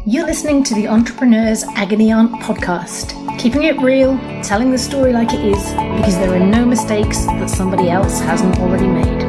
You're listening to the Entrepreneur's Agony Aunt podcast, keeping it real, telling the story like it is, because there are no mistakes that somebody else hasn't already made.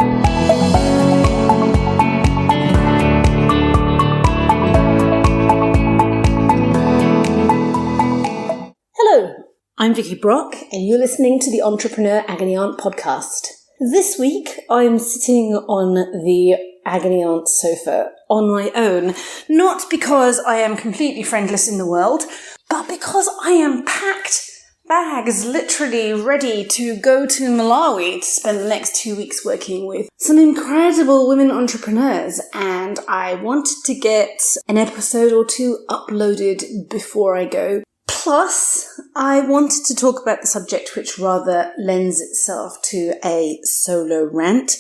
Hello, I'm Vicky Brock, and you're listening to the Entrepreneur Agony Aunt podcast. This week, I'm sitting on the Agony Aunt sofa on my own, not because I am completely friendless in the world, but because I am packed bags literally ready to go to Malawi to spend the next 2 weeks working with some incredible women entrepreneurs, and I wanted to get an episode or two uploaded before I go. Plus, I wanted to talk about the subject which rather lends itself to a solo rant,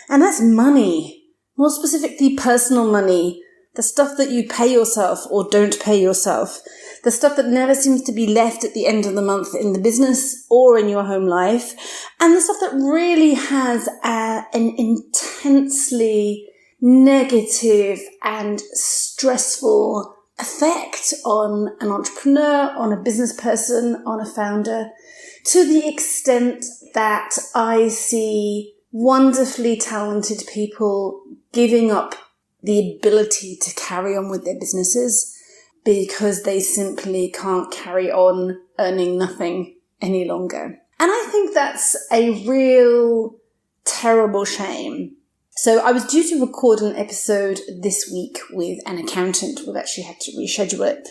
and that's money. More specifically, personal money. The stuff that you pay yourself or don't pay yourself. The stuff that never seems to be left at the end of the month in the business or in your home life. And the stuff that really has an intensely negative and stressful effect on an entrepreneur, on a business person, on a founder, to the extent that I see wonderfully talented people giving up the ability to carry on with their businesses because they simply can't carry on earning nothing any longer. And I think that's a real terrible shame. So I was due to record an episode this week with an accountant. We've actually had to reschedule it.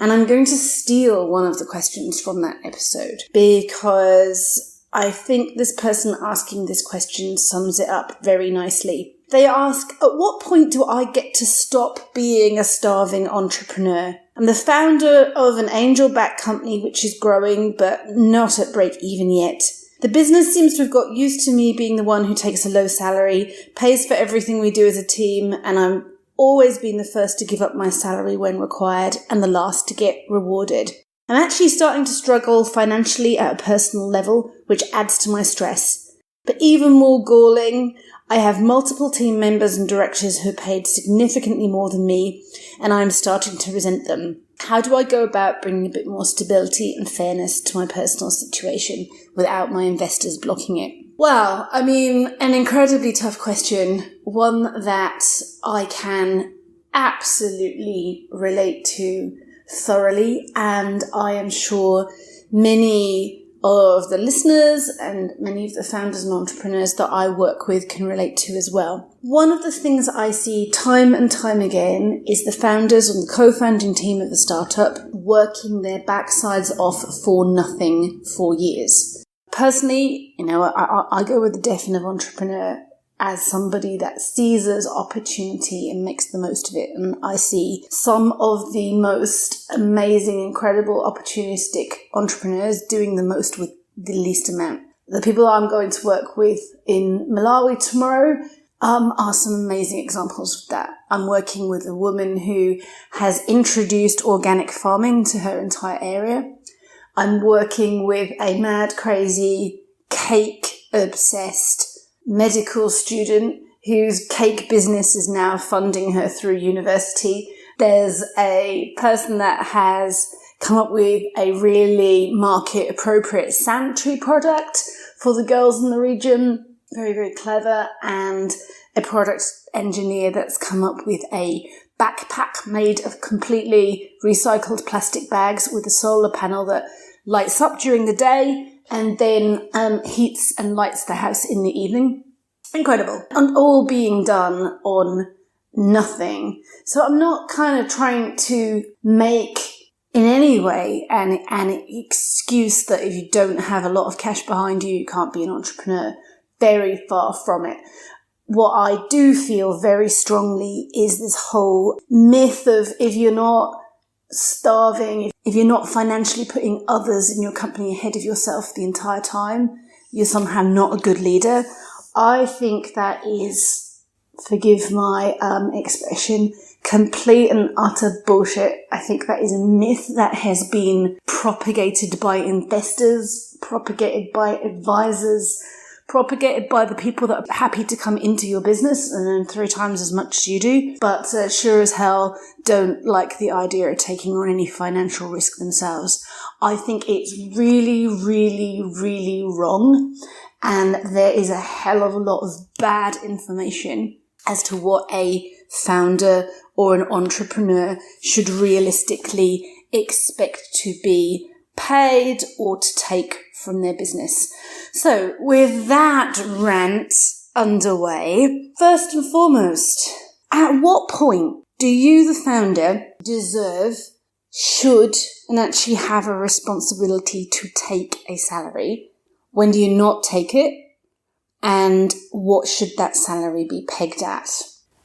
And I'm going to steal one of the questions from that episode because I think this person asking this question sums it up very nicely. They ask, at what point do I get to stop being a starving entrepreneur? I'm the founder of an angel-backed company which is growing but not at break even yet. The business seems to have got used to me being the one who takes a low salary, pays for everything we do as a team, and I'm always been the first to give up my salary when required and the last to get rewarded. I'm actually starting to struggle financially at a personal level, which adds to my stress. But even more galling, I have multiple team members and directors who are paid significantly more than me, and I'm starting to resent them. How do I go about bringing a bit more stability and fairness to my personal situation without my investors blocking it? Well, I mean, an incredibly tough question, one that I can absolutely relate to thoroughly, and I am sure many of the listeners and many of the founders and entrepreneurs that I work with can relate to as well. One of the things I see time and time again is the founders and the co-founding team of the startup working their backsides off for nothing for years. Personally, I go with the definition of entrepreneur as somebody that seizes opportunity and makes the most of it. And I see some of the most amazing, incredible, opportunistic entrepreneurs doing the most with the least amount. The people I'm going to work with in Malawi tomorrow are some amazing examples of that. I'm working with a woman who has introduced organic farming to her entire area. I'm working with a mad, crazy, cake-obsessed medical student whose cake business is now funding her through university. There's a person that has come up with a really market-appropriate sanitary product for the girls in the region. Very, very clever. And a product engineer that's come up with a backpack made of completely recycled plastic bags with a solar panel that lights up during the day and then heats and lights the house in the evening. Incredible. And all being done on nothing. So I'm not kind of trying to make in any way an excuse that if you don't have a lot of cash behind you, you can't be an entrepreneur. Very far from it. What I do feel very strongly is this whole myth of if you're not starving, if you're not financially putting others in your company ahead of yourself the entire time, you're somehow not a good leader. I think that is, forgive my expression, complete and utter bullshit. I think that is a myth that has been propagated by investors, propagated by advisors, propagated by the people that are happy to come into your business and earn 3 times as much as you do, but sure as hell don't like the idea of taking on any financial risk themselves. I think it's really, really, really wrong, and there is a hell of a lot of bad information as to what a founder or an entrepreneur should realistically expect to be paid or to take from their business. So with that rant underway, first and foremost, at what point do you, the founder, deserve, should, and actually have a responsibility to take a salary? When do you not take it? And what should that salary be pegged at?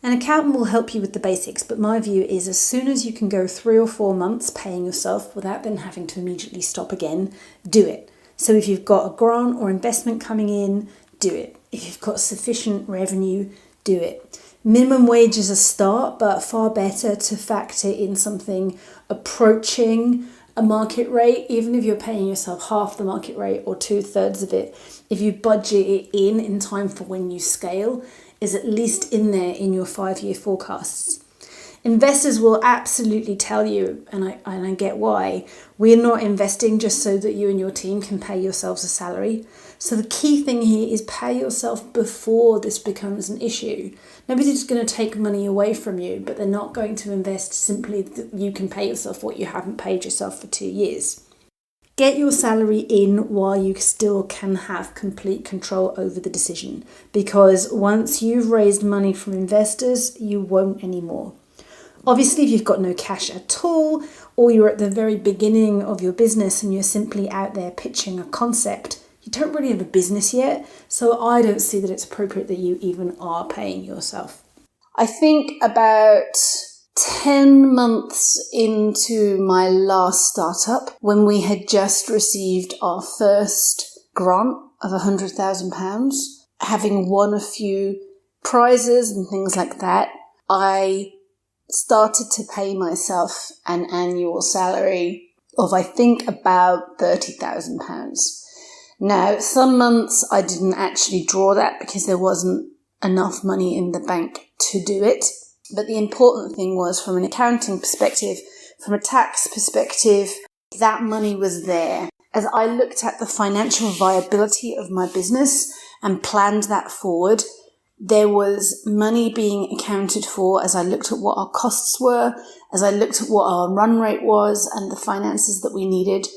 An accountant will help you with the basics, but my view is as soon as you can go 3 or 4 months paying yourself without then having to immediately stop again, do it. So if you've got a grant or investment coming in, do it. If you've got sufficient revenue, do it. Minimum wage is a start, but far better to factor in something approaching a market rate, even if you're paying yourself half the market rate or 2/3 of it. If you budget it in time for when you scale, is at least in there in your 5-year forecasts. Investors will absolutely tell you, and I get why, we're not investing just so that you and your team can pay yourselves a salary. So the key thing here is pay yourself before this becomes an issue. Nobody's going to take money away from you, but they're not going to invest simply that you can pay yourself what you haven't paid yourself for 2 years. Get your salary in while you still can have complete control over the decision, because once you've raised money from investors, you won't anymore. Obviously, if you've got no cash at all, or you're at the very beginning of your business and you're simply out there pitching a concept, you don't really have a business yet, so I don't see that it's appropriate that you even are paying yourself. I think about 10 months into my last startup, when we had just received our first grant of £100,000, having won a few prizes and things like that, I started to pay myself an annual salary of, I think, about £30,000. Now, some months I didn't actually draw that because there wasn't enough money in the bank to do it. But the important thing was, from an accounting perspective, from a tax perspective, that money was there. As I looked at the financial viability of my business and planned that forward, there was money being accounted for as I looked at what our costs were, as I looked at what our run rate was and the finances that we needed,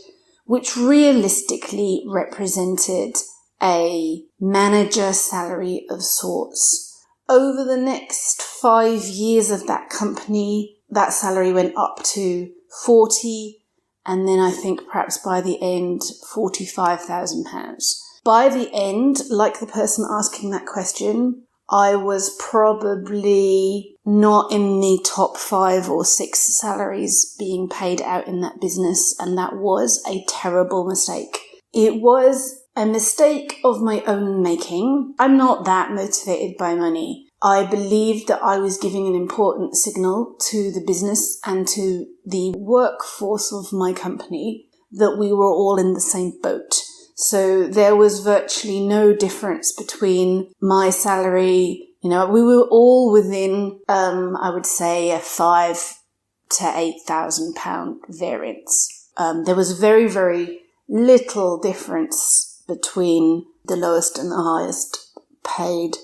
which realistically represented a manager salary of sorts. Over the next 5 years of that company, that salary went up to 40, and then I think perhaps by the end, £45,000. By the end, like the person asking that question, I was probably not in the top 5 or 6 salaries being paid out in that business, and that was a terrible mistake. It was a mistake of my own making. I'm not that motivated by money. I believed that I was giving an important signal to the business and to the workforce of my company that we were all in the same boat. So there was virtually no difference between my salary. We were all within, I would say, a £5,000 to £8,000 variance. There was very, very little difference between the lowest and the highest paid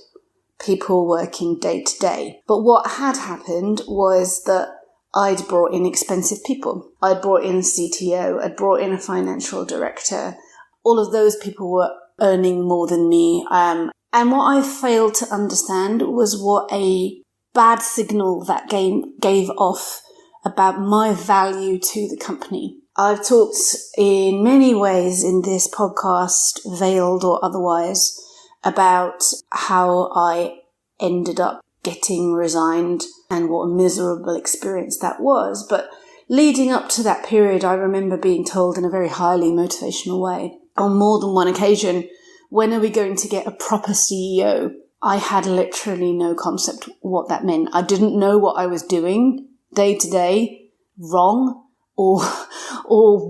people working day to day. But what had happened was that I'd brought in expensive people. I'd brought in a CTO, I'd brought in a financial director. All of those people were earning more than me. And what I failed to understand was what a bad signal that gave off about my value to the company. I've talked in many ways in this podcast, veiled or otherwise, about how I ended up getting resigned and what a miserable experience that was. But leading up to that period, I remember being told in a very highly motivational way, on more than one occasion, when are we going to get a proper CEO? I had literally no concept what that meant. I didn't know what I was doing day to day wrong, or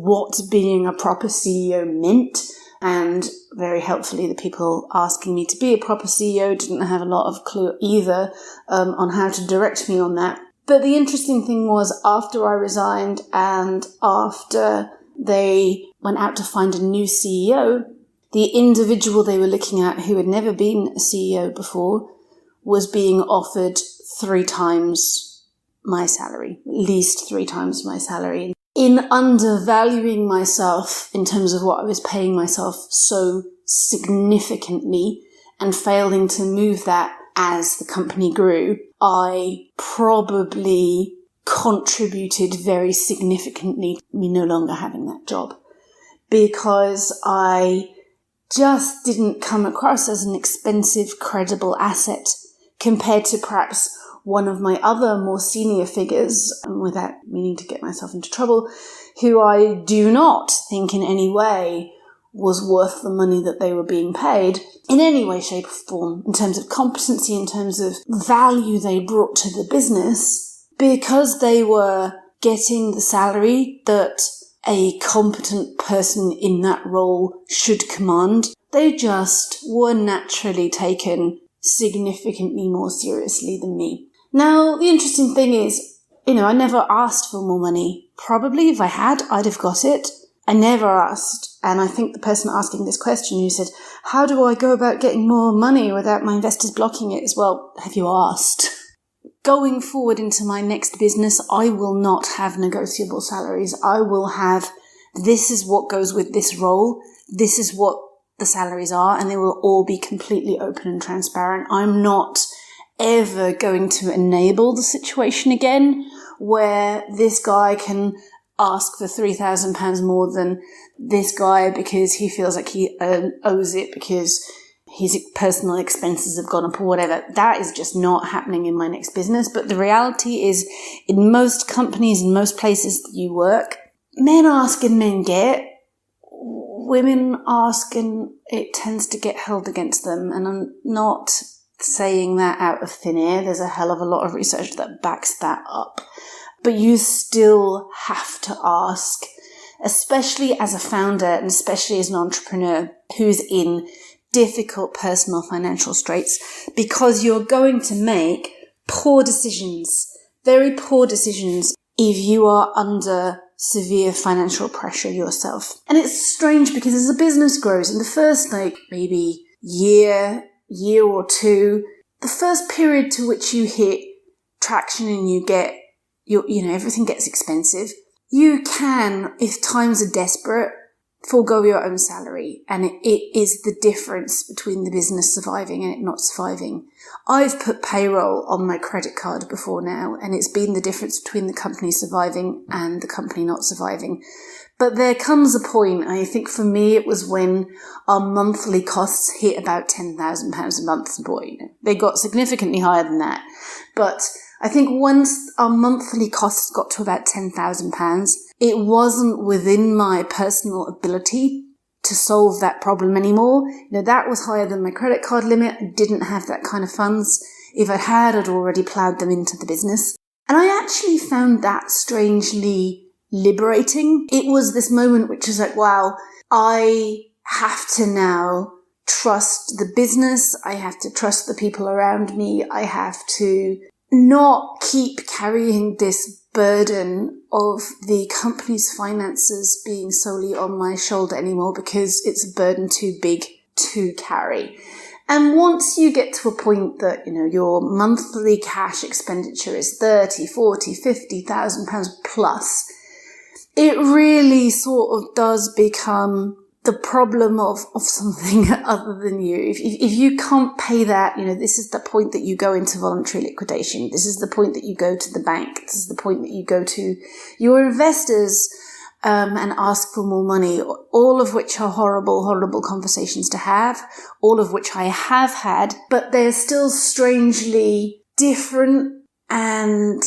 what being a proper CEO meant. And very helpfully, the people asking me to be a proper CEO didn't have a lot of clue either on how to direct me on that. But the interesting thing was, after I resigned and after they went out to find a new CEO, the individual they were looking at, who had never been a CEO before, was being offered 3 times my salary, at least 3 times my salary. In undervaluing myself in terms of what I was paying myself so significantly and failing to move that as the company grew, I probably contributed very significantly to me no longer having that job, because I just didn't come across as an expensive, credible asset compared to perhaps one of my other more senior figures, without meaning to get myself into trouble, who I do not think in any way was worth the money that they were being paid in any way, shape or form, in terms of competency, in terms of value they brought to the business, because they were getting the salary that a competent person in that role should command. They just were naturally taken significantly more seriously than me. Now, the interesting thing is, I never asked for more money. Probably if I had, I'd have got it. I never asked. And I think the person asking this question, who said, how do I go about getting more money without my investors blocking it, is, well, have you asked? Going forward into my next business, I will not have negotiable salaries. I will have, this is what goes with this role. This is what the salaries are, and they will all be completely open and transparent. I'm not ever going to enable the situation again where this guy can ask for £3,000 more than this guy because he feels like he owes it because his personal expenses have gone up or whatever. That is just not happening in my next business. But the reality is, in most companies, in most places that you work, men ask and men get. Women ask and it tends to get held against them. And I'm not saying that out of thin air. There's a hell of a lot of research that backs that up. But you still have to ask, especially as a founder and especially as an entrepreneur who's in difficult personal financial straits, because you're going to make poor decisions, very poor decisions, if you are under severe financial pressure yourself. And it's strange because as a business grows, in the first maybe year or two, the first period to which you hit traction and you get everything gets expensive, you can, if times are desperate, forego your own salary. And it is the difference between the business surviving and it not surviving. I've put payroll on my credit card before now, and it's been the difference between the company surviving and the company not surviving. But there comes a point, I think for me it was when our monthly costs hit about £10,000 a month. Boy, they got significantly higher than that. But I think once our monthly costs got to about £10,000, it wasn't within my personal ability to solve that problem anymore. That was higher than my credit card limit. I didn't have that kind of funds. If I had, I'd already ploughed them into the business. And I actually found that strangely liberating. It was this moment which is like, wow, I have to now trust the business. I have to trust the people around me. I have to not keep carrying this burden of the company's finances being solely on my shoulder anymore, because it's a burden too big to carry. And once you get to a point that, your monthly cash expenditure is 30, 40, 50,000 pounds plus, it really sort of does become the problem of something other than you. If you can't pay that, this is the point that you go into voluntary liquidation. This is the point that you go to the bank. This is the point that you go to your investors and ask for more money, all of which are horrible, horrible conversations to have, all of which I have had, but they're still strangely different and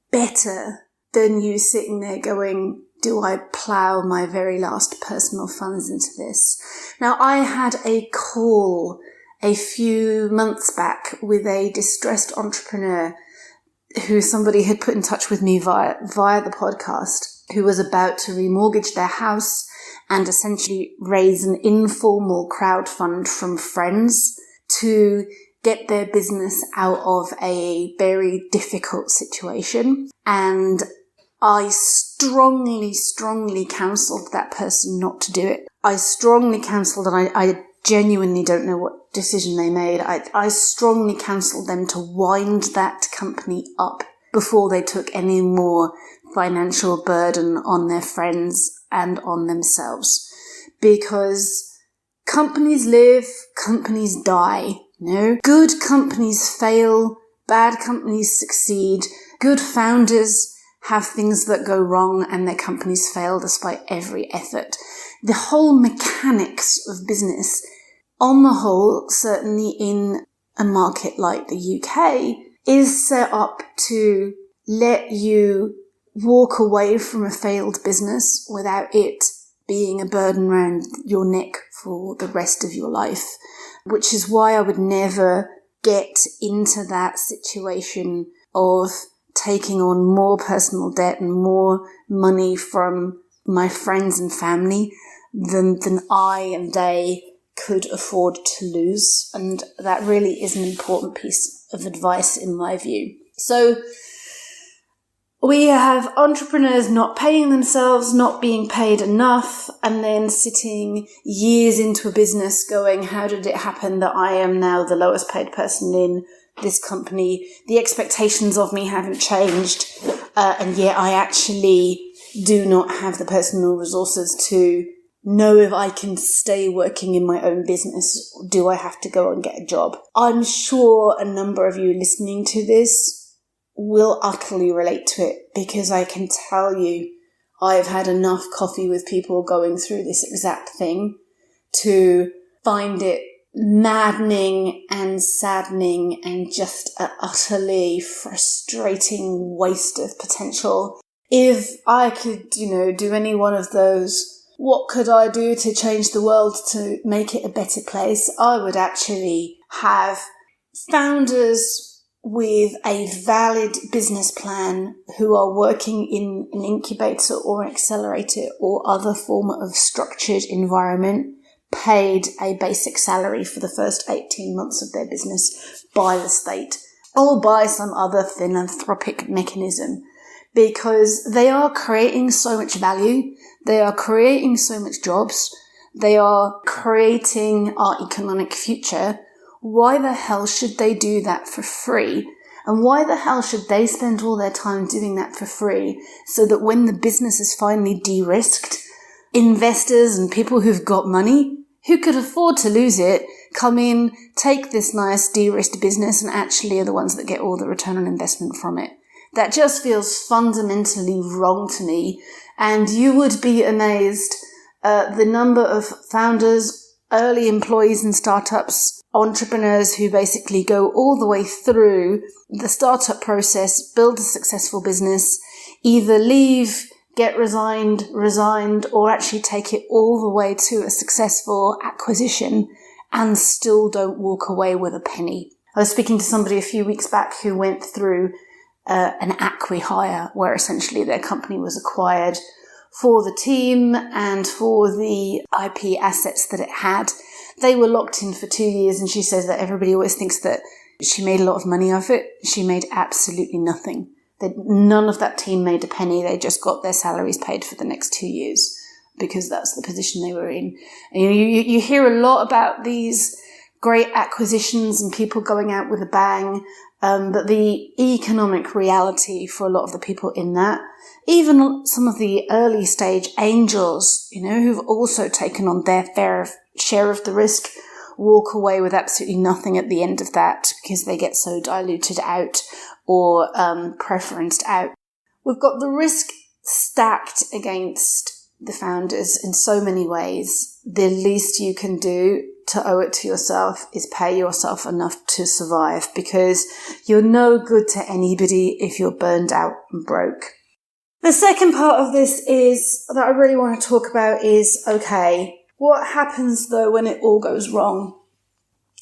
better than you sitting there going, do I plough my very last personal funds into this? Now, I had a call a few months back with a distressed entrepreneur who somebody had put in touch with me via the podcast, who was about to remortgage their house and essentially raise an informal crowdfund from friends to get their business out of a very difficult situation. And I strongly counselled that person not to do it. I strongly counselled, and I genuinely don't know what decision they made. I strongly counselled them to wind that company up before they took any more financial burden on their friends and on themselves. Because companies live, companies die. Good companies fail, bad companies succeed. Good founders have things that go wrong and their companies fail despite every effort. The whole mechanics of business, on the whole, certainly in a market like the UK, is set up to let you walk away from a failed business without it being a burden around your neck for the rest of your life, which is why I would never get into that situation of taking on more personal debt and more money from my friends and family than I and they could afford to lose. And that really is an important piece of advice in my view. So we have entrepreneurs not paying themselves, not being paid enough, and then sitting years into a business going, how did it happen that I am now the lowest paid person in this company? The expectations of me haven't changed, and yet I actually do not have the personal resources to know if I can stay working in my own business. Or do I have to go and get a job? I'm sure a number of you listening to this will utterly relate to it, because I can tell you I've had enough coffee with people going through this exact thing to find it maddening and saddening and just an utterly frustrating waste of potential. If I could, do any one of those, what could I do to change the world to make it a better place? I would actually have founders with a valid business plan who are working in an incubator or an accelerator or other form of structured environment paid a basic salary for the first 18 months of their business by the state or by some other philanthropic mechanism, because they are creating so much value, they are creating so much jobs, they are creating our economic future. Why the hell should they do that for free? And why the hell should they spend all their time doing that for free so that when the business is finally de-risked, investors and people who've got money, who could afford to lose it, come in, take this nice de-risked business and actually are the ones that get all the return on investment from it? That just feels fundamentally wrong to me. And you would be amazed the number of founders, early employees in startups, entrepreneurs who basically go all the way through the startup process, build a successful business, either leave, get resigned, or actually take it all the way to a successful acquisition and still don't walk away with a penny. I was speaking to somebody a few weeks back who went through an acqui-hire where essentially their company was acquired for the team and for the IP assets that it had. They were locked in for 2 years, and she says that everybody always thinks that she made a lot of money off it. She made absolutely nothing. None of that team made a penny. They just got their salaries paid for the next 2 years because that's the position they were in. And you hear a lot about these great acquisitions and people going out with a bang, but the economic reality for a lot of the people in that, even some of the early stage angels, who've also taken on their fair share of the risk, walk away with absolutely nothing at the end of that because they get so diluted out or preferenced out. We've got the risk stacked against the founders in so many ways. The least you can do to owe it to yourself is pay yourself enough to survive, because you're no good to anybody if you're burned out and broke. The second part of this is that I really want to talk about is, okay, what happens though when it all goes wrong?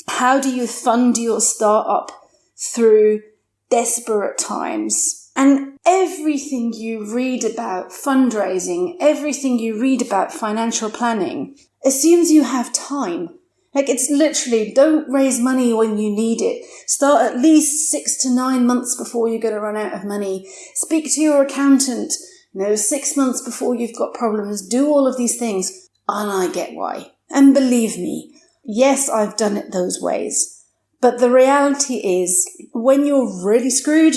How do you fund your startup through desperate times? And everything you read about fundraising, everything you read about financial planning assumes you have time. Like, it's literally, don't raise money when you need it. Start at least 6 to 9 months before you're going to run out of money. Speak to your accountant, 6 months before you've got problems. Do all of these things. And I get why. And believe me, yes, I've done it those ways. But the reality is, when you're really screwed,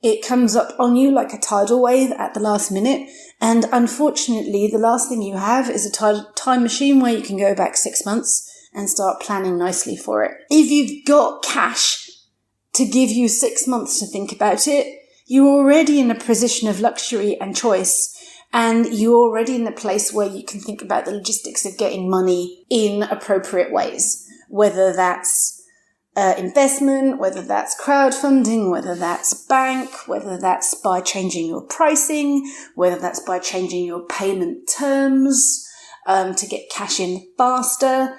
it comes up on you like a tidal wave at the last minute. And unfortunately, the last thing you have is a time machine where you can go back 6 months and start planning nicely for it. If you've got cash to give you 6 months to think about it, you're already in a position of luxury and choice, and you're already in a place where you can think about the logistics of getting money in appropriate ways, whether that's investment, whether that's crowdfunding, whether that's bank, whether that's by changing your pricing, whether that's by changing your payment terms to get cash in faster.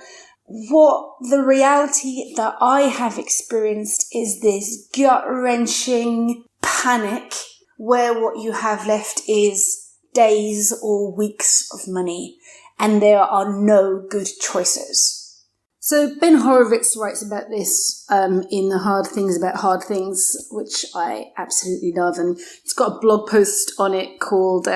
What the reality that I have experienced is this gut-wrenching panic where what you have left is days or weeks of money, and there are no good choices. So Ben Horowitz writes about this in The Hard Things About Hard Things, which I absolutely love, and it's got a blog post on it called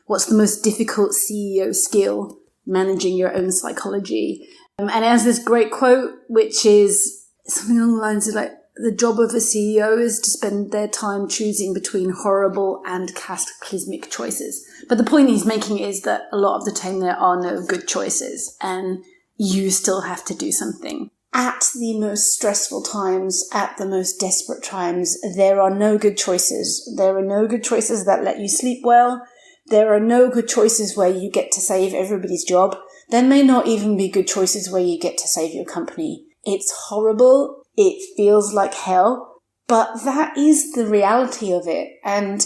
What's the Most Difficult CEO Skill? Managing Your Own Psychology. And it has this great quote, which is something along the lines of like, the job of a CEO is to spend their time choosing between horrible and cataclysmic choices. But the point he's making is that a lot of the time there are no good choices and you still have to do something. At the most stressful times, at the most desperate times, there are no good choices. There are no good choices that let you sleep well. There are no good choices where you get to save everybody's job. There may not even be good choices where you get to save your company. It's horrible. It feels like hell. But that is the reality of it. And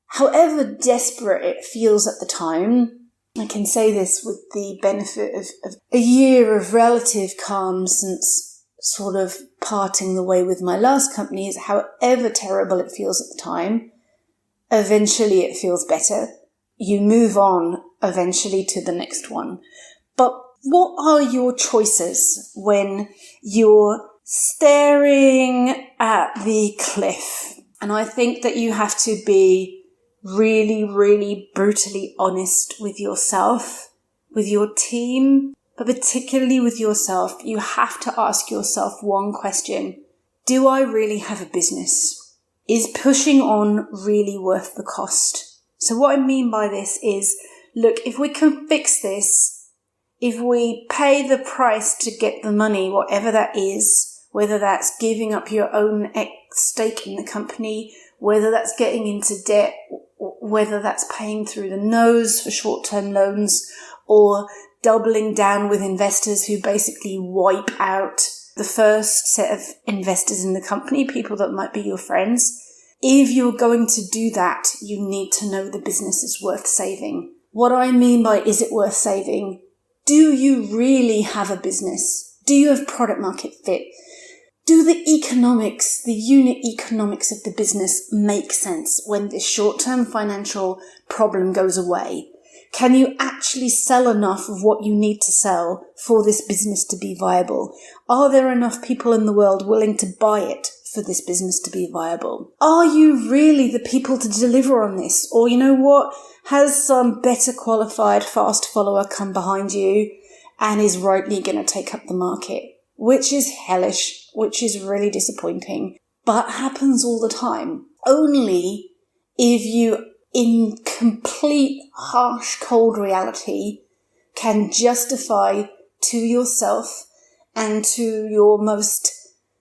however desperate it feels at the time, I can say this with the benefit of a year of relative calm since sort of parting the way with my last company, is however terrible it feels at the time, eventually it feels better. You move on eventually to the next one. But what are your choices when you're staring at the cliff? And I think that you have to be really, really brutally honest with yourself, with your team, but particularly with yourself. You have to ask yourself one question. Do I really have a business? Is pushing on really worth the cost? So what I mean by this is, look, if we can fix this, if we pay the price to get the money, whatever that is, whether that's giving up your own stake in the company, whether that's getting into debt, whether that's paying through the nose for short-term loans, or doubling down with investors who basically wipe out the first set of investors in the company, people that might be your friends. If you're going to do that, you need to know the business is worth saving. What I mean by is it worth saving? Do you really have a business? Do you have product market fit? Do the economics, the unit economics of the business make sense when this short-term financial problem goes away? Can you actually sell enough of what you need to sell for this business to be viable? Are there enough people in the world willing to buy it for this business to be viable? Are you really the people to deliver on this? Or, you know what, has some better qualified fast follower come behind you and is rightly going to take up the market? Which is hellish, which is really disappointing, but happens all the time. Only if you, in complete harsh, cold reality, can justify to yourself and to your most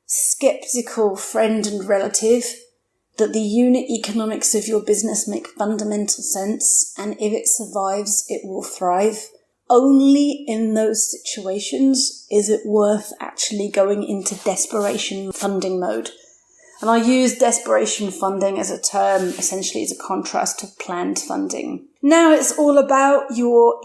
skeptical friend and relative that the unit economics of your business make fundamental sense, and if it survives, it will thrive. Only in those situations is it worth actually going into desperation funding mode. And I use desperation funding as a term, essentially as a contrast to planned funding. Now it's all about your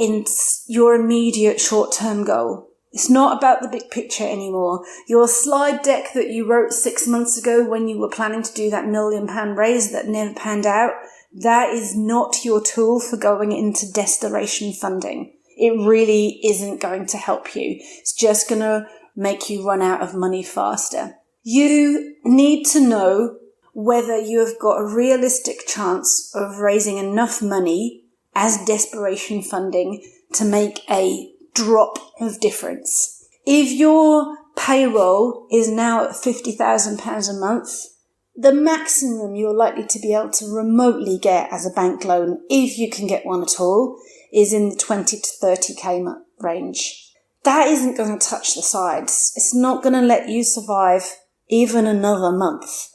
immediate short-term goal. It's not about the big picture anymore. Your slide deck that you wrote 6 months ago when you were planning to do that £1 million raise that never panned out, that is not your tool for going into desperation funding. It really isn't going to help you. It's just going to make you run out of money faster. You need to know whether you have got a realistic chance of raising enough money as desperation funding to make a drop of difference. If your payroll is now at £50,000 a month, the maximum you're likely to be able to remotely get as a bank loan, if you can get one at all, is in the 20 to 30k range. That isn't going to touch the sides. It's not going to let you survive even another month.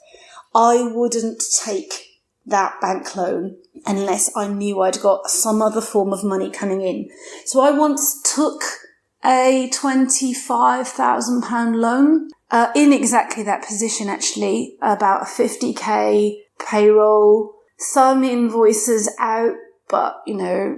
I wouldn't take that bank loan unless I knew I'd got some other form of money coming in. So I once took a £25,000 loan in exactly that position, actually, about a 50k payroll, some invoices out, but,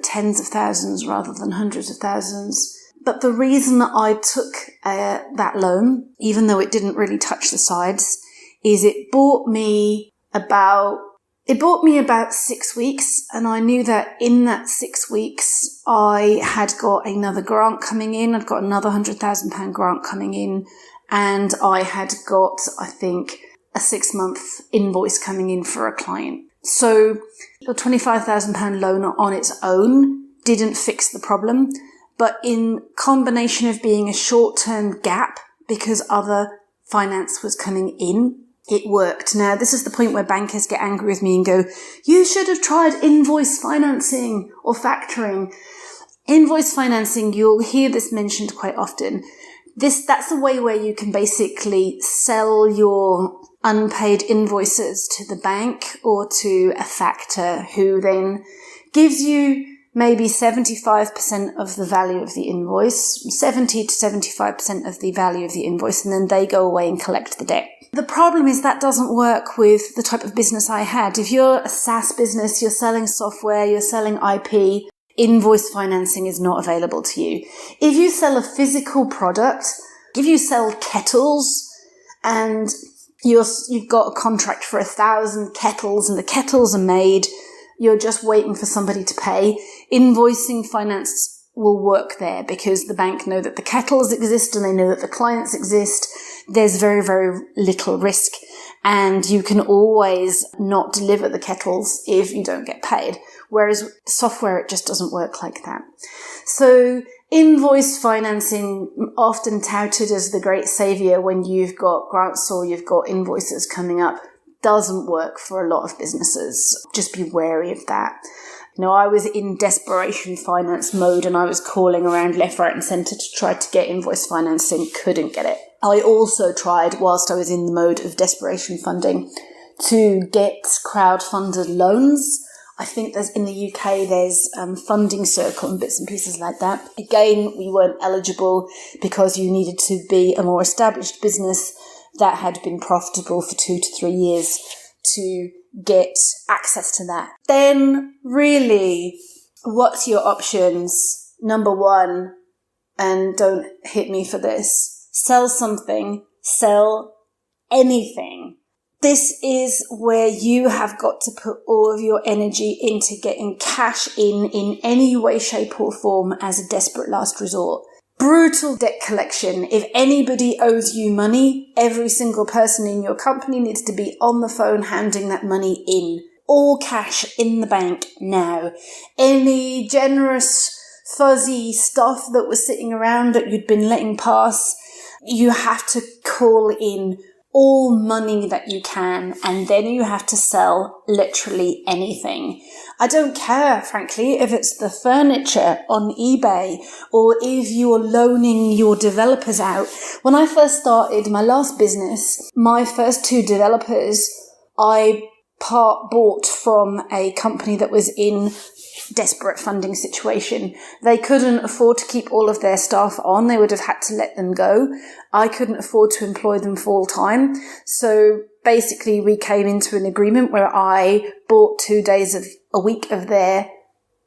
tens of thousands rather than hundreds of thousands. But the reason that I took that loan, even though it didn't really touch the sides, is it bought me about 6 weeks, and I knew that in that 6 weeks I had got another grant coming in. I'd got another £100,000 grant coming in, and I had got, I think, a 6-month invoice coming in for a client. So a £25,000 loan on its own didn't fix the problem, but in combination of being a short-term gap because other finance was coming in, it worked. Now, this is the point where bankers get angry with me and go, you should have tried invoice financing or factoring. Invoice financing, you'll hear this mentioned quite often. That's a way where you can basically sell your unpaid invoices to the bank or to a factor who then gives you maybe 75% of the value of the invoice, 70 to 75% of the value of the invoice, and then they go away and collect the debt. The problem is that doesn't work with the type of business I had. If you're a SaaS business, you're selling software, you're selling IP, invoice financing is not available to you. If you sell a physical product, if you sell kettles and you've got a contract for 1,000 kettles and the kettles are made, you're just waiting for somebody to pay, invoicing finance will work there because the bank know that the kettles exist and they know that the clients exist. There's very, very little risk, and you can always not deliver the kettles if you don't get paid. Whereas software, it just doesn't work like that. So invoice financing, often touted as the great savior when you've got grants or you've got invoices coming up, doesn't work for a lot of businesses. Just be wary of that. I was in desperation finance mode and I was calling around left, right and centre to try to get invoice financing, couldn't get it. I also tried, whilst I was in the mode of desperation funding, to get crowd-funded loans. I think in the UK there's Funding Circle and bits and pieces like that. Again, we weren't eligible because you needed to be a more established business that had been profitable for 2 to 3 years to get access to that. Then really, what's your options? Number one, and don't hit me for this, sell something, sell anything. This is where you have got to put all of your energy into getting cash in any way, shape or form as a desperate last resort. Brutal debt collection. If anybody owes you money, every single person in your company needs to be on the phone handing that money in. All cash in the bank now. Any generous, fuzzy stuff that was sitting around that you'd been letting pass, you have to call in all money that you can, and then you have to sell literally anything. I don't care, frankly, if it's the furniture on eBay or if you're loaning your developers out. When I first started my last business, my first 2 developers, I bought from a company that was in desperate funding situation. They couldn't afford to keep all of their staff on. They would have had to let them go. I couldn't afford to employ them full time. So basically we came into an agreement where I bought 2 days of a week of their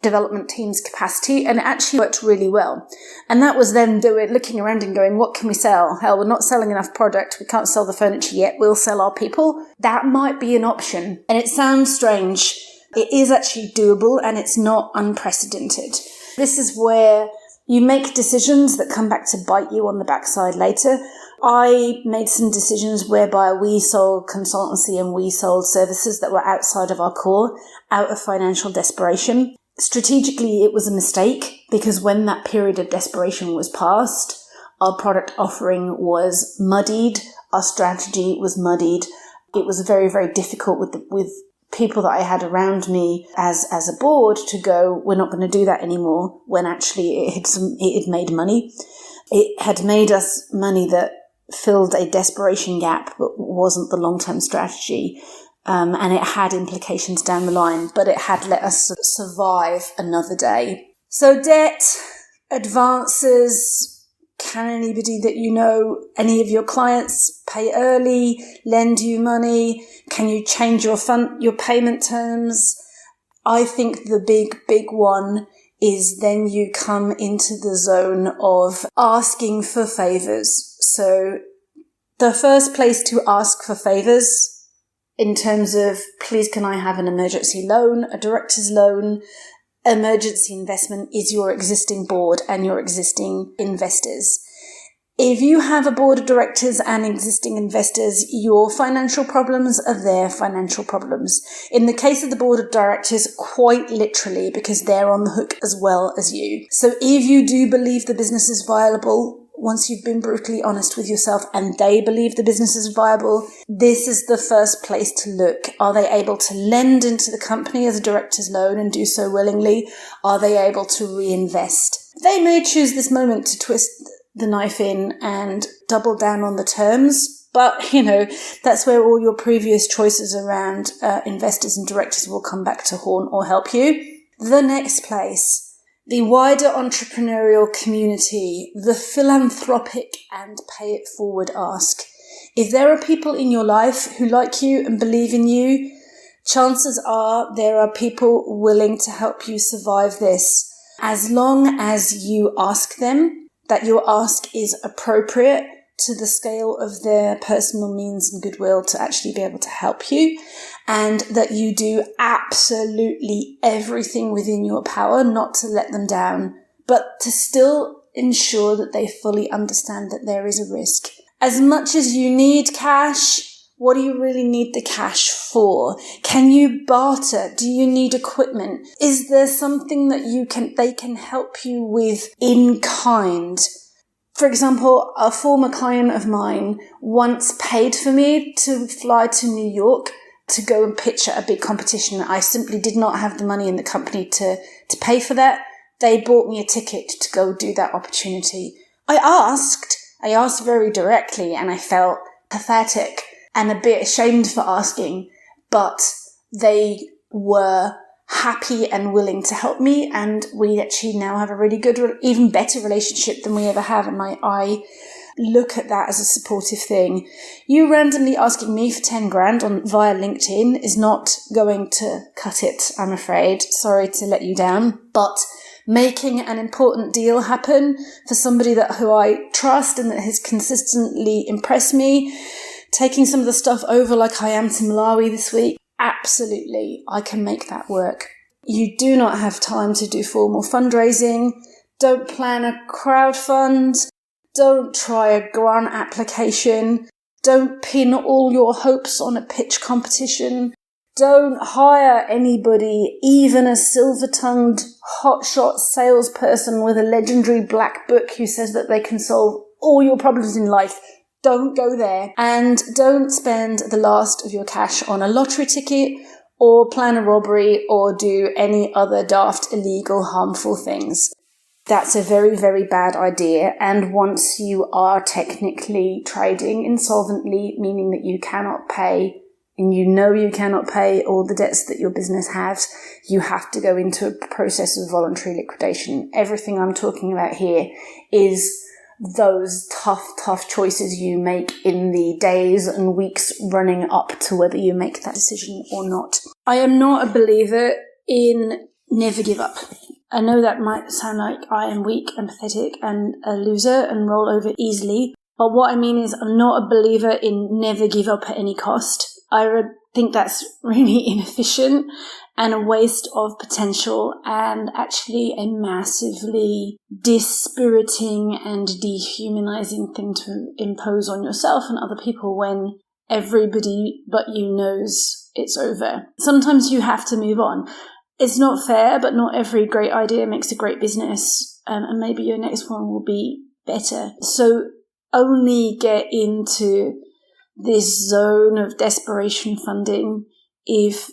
development team's capacity, and it actually worked really well. And that was them looking around and going, what can we sell? Hell, we're not selling enough product. We can't sell the furniture yet. We'll sell our people. That might be an option. And it sounds strange. It is actually doable, and it's not unprecedented. This is where you make decisions that come back to bite you on the backside later. I made some decisions whereby we sold consultancy and we sold services that were outside of our core out of financial desperation. Strategically, it was a mistake because when that period of desperation was past, our product offering was muddied, our strategy was muddied. It was very, very difficult with people that I had around me as a board to go, we're not going to do that anymore, when actually it had made money. It had made us money that filled a desperation gap but wasn't the long-term strategy. And it had implications down the line, but it had let us survive another day. So debt, advances, can anybody that you know, any of your clients pay early, lend you money? Can you change your payment terms? I think the big one is then you come into the zone of asking for favors. So the first place to ask for favors in terms of, please can I have an emergency loan, a director's loan, emergency investment, is your existing board and your existing investors. If you have a board of directors and existing investors, your financial problems are their financial problems. In the case of the board of directors, quite literally, because they're on the hook as well as you. So if you do believe the business is viable, once you've been brutally honest with yourself and they believe the business is viable, this is the first place to look. Are they able to lend into the company as a director's loan and do so willingly? Are they able to reinvest? They may choose this moment to twist the knife in and double down on the terms, but that's where all your previous choices around investors and directors will come back to haunt or help you. The next place, the wider entrepreneurial community, the philanthropic and pay it forward ask. If there are people in your life who like you and believe in you, chances are there are people willing to help you survive this. As long as you ask them, that your ask is appropriate to the scale of their personal means and goodwill to actually be able to help you, and that you do absolutely everything within your power not to let them down, but to still ensure that they fully understand that there is a risk. As much as you need cash, what do you really need the cash for? Can you barter? Do you need equipment? Is there something that they can help you with in kind? For example, a former client of mine once paid for me to fly to New York to go and pitch at a big competition. I simply did not have the money in the company to pay for that. They bought me a ticket to go do that opportunity. I asked very directly, and I felt pathetic and a bit ashamed for asking, but they were happy and willing to help me, and we actually now have a really good, even better relationship than we ever have, and I look at that as a supportive thing. You randomly asking me for 10 grand via LinkedIn is not going to cut it, I'm afraid. Sorry to let you down, but making an important deal happen for somebody who I trust and that has consistently impressed me, taking some of the stuff over like I am to Malawi this week, absolutely, I can make that work. You do not have time to do formal fundraising. Don't plan a crowdfund. Don't try a grant application. Don't pin all your hopes on a pitch competition. Don't hire anybody, even a silver-tongued, hotshot salesperson with a legendary black book who says that they can solve all your problems in life. Don't go there, and don't spend the last of your cash on a lottery ticket or plan a robbery or do any other daft, illegal, harmful things. That's a very, very bad idea. And once you are technically trading insolvently, meaning that you cannot pay and you cannot pay all the debts that your business has, you have to go into a process of voluntary liquidation. Everything I'm talking about here is those tough choices you make in the days and weeks running up to whether you make that decision or not. I am not a believer in never give up. I know that might sound like I am weak and pathetic and a loser and roll over easily, but what I mean is I'm not a believer in never give up at any cost. I think that's really inefficient and a waste of potential and actually a massively dispiriting and dehumanizing thing to impose on yourself and other people when everybody but you knows it's over. Sometimes you have to move on. It's not fair, but not every great idea makes a great business, and maybe your next one will be better. So only get into this zone of desperation funding if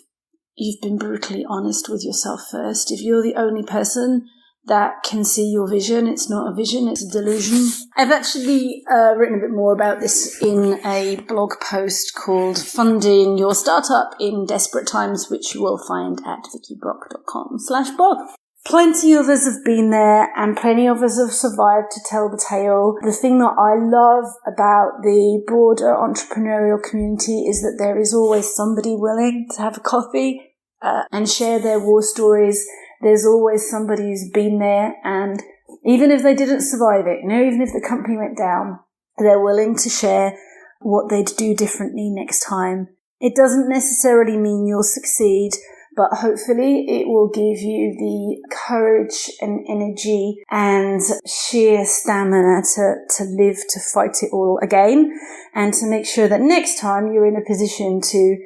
you've been brutally honest with yourself first. If you're the only person that can see your vision, it's not a vision, it's a delusion. I've actually written a bit more about this in a blog post called Funding Your Startup in Desperate Times, which you will find at vickybrock.com/blog. Plenty of us have been there and plenty of us have survived to tell the tale. The thing that I love about the broader entrepreneurial community is that there is always somebody willing to have a coffee and share their war stories. There's always somebody who's been there, and even if they didn't survive it, even if the company went down, they're willing to share what they'd do differently next time. It doesn't necessarily mean you'll succeed, but hopefully it will give you the courage and energy and sheer stamina to live to fight it all again, and to make sure that next time you're in a position to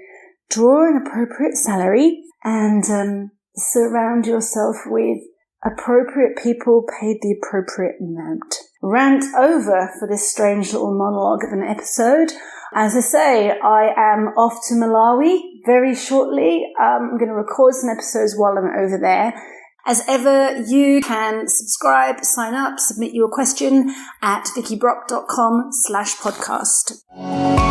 draw an appropriate salary and surround yourself with appropriate people paid the appropriate amount. Rant over for this strange little monologue of an episode. As I say, I am off to Malawi very shortly. I'm going to record some episodes while I'm over there. As ever, you can subscribe, sign up, submit your question at vickybrock.com/podcast.